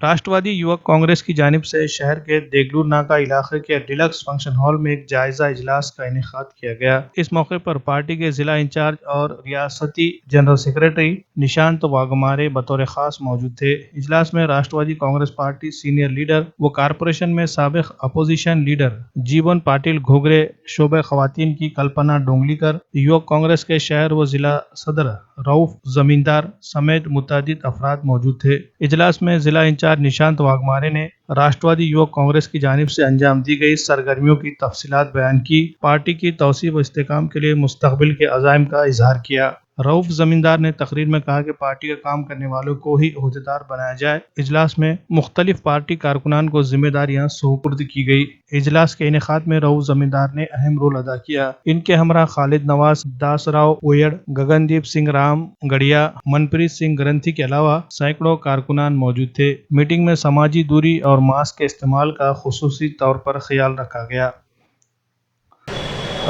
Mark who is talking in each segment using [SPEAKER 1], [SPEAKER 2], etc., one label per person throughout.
[SPEAKER 1] राष्ट्रवादी युवक कांग्रेस की जानिब से शहर के देगलूर नाका इलाके के डिलक्स फंक्शन हॉल में एक जायजा इजलास का इनेकाद किया गया। इस मौके पर पार्टी के जिला इंचार्ज और रियासती जनरल सेक्रेटरी निशांत वाघमारे बतौर खास मौजूद थे। इजलास में राष्ट्रवादी कांग्रेस पार्टी सीनियर लीडर व कारपोरेशन में साबिक अपोजिशन लीडर जीवन पाटिल घोगरे, शोबे खवातीन की कल्पना डोंगलीकर, युवक कांग्रेस के शहर व जिला सदर रऊफ जमींदार समेत मुतादिद अफराद मौजूद थे। इजलास में जिला इंचार्ज निशांत वाघमारे ने राष्ट्रवादी युवक कांग्रेस की जानिब से अंजाम दी गई सरगर्मियों की तफसीलात बयान की, पार्टी की तौसीह व इस्तेकाम के लिए मुस्तकबिल के अज़ाइम का इजहार किया। रऊफ जमींदार ने तकरीर में कहा कि पार्टी का काम करने वालों को ही ओहदेदार बनाया जाए। इजलास में मुख्तलिफ पार्टी कारकुनान को जिम्मेदारियां सुपुर्द की गई। इजलास के इनेकाद में रऊफ जमींदार ने अहम रोल अदा किया। इनके हमरा खालिद नवाज, दासराव ओयड़, गगनदीप सिंह राम गढ़िया, मनप्रीत सिंह ग्रंथी के अलावा सैकड़ों कारकुनान मौजूद थे। मीटिंग में समाजी दूरी और मास्क के इस्तेमाल का खुसूसी तौर पर ख्याल रखा गया।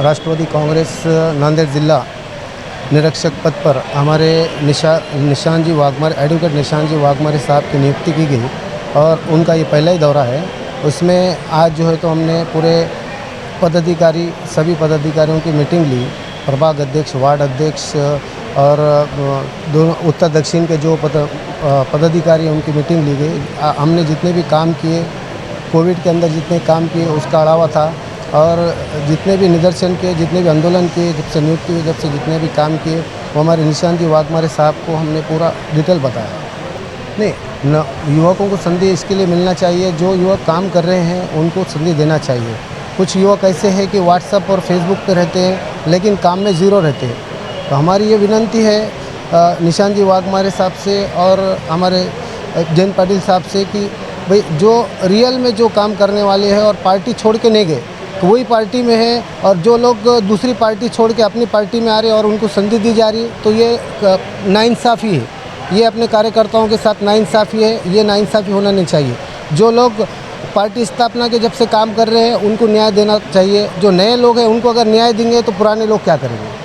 [SPEAKER 2] राष्ट्रवादी कांग्रेस नांदेड़ जिला निरीक्षक पद पर हमारे निशांत जी वाघमारे, एडवोकेट निशांत जी वाघमारे साहब की नियुक्ति की गई और उनका ये पहला ही दौरा है। उसमें आज जो है तो हमने पूरे पदाधिकारी, सभी पदाधिकारियों की मीटिंग ली। प्रभाग अध्यक्ष, वार्ड अध्यक्ष और दोनों उत्तर दक्षिण के जो पदाधिकारी हैं उनकी मीटिंग ली गई। हमने जितने भी काम किए, कोविड के अंदर जितने काम किए उसका अलावा था, और जितने भी निदर्शन किए, जितने भी आंदोलन किए, जब से नियुक्ति हुई जब से जितने भी काम किए वो हमारे निशांत जी वाघमारे साहब को हमने पूरा डिटेल बताया। नहीं, युवकों को संधि इसके लिए मिलना चाहिए, जो युवक काम कर रहे हैं उनको संधि देना चाहिए। कुछ युवक ऐसे हैं कि व्हाट्सएप और फेसबुक पे रहते हैं लेकिन काम में ज़ीरो रहते हैं। तो हमारी ये विनंती है निशांत जी वाघमारे साहब से और हमारे जयंत पाटिल साहब से कि भाई जो रियल में जो काम करने वाले हैं और पार्टी छोड़ के नहीं गए तो वही पार्टी में है, और जो लोग दूसरी पार्टी छोड़ के अपनी पार्टी में आ रहे हैं और उनको संधि दी जा रही है तो ये नाइंसाफ़ी है। ये अपने कार्यकर्ताओं के साथ नाइंसाफ़ी है, ये नाइंसाफ़ी होना नहीं चाहिए। जो लोग पार्टी स्थापना के जब से काम कर रहे हैं उनको न्याय देना चाहिए। जो नए लोग हैं उनको अगर न्याय देंगे तो पुराने लोग क्या करेंगे।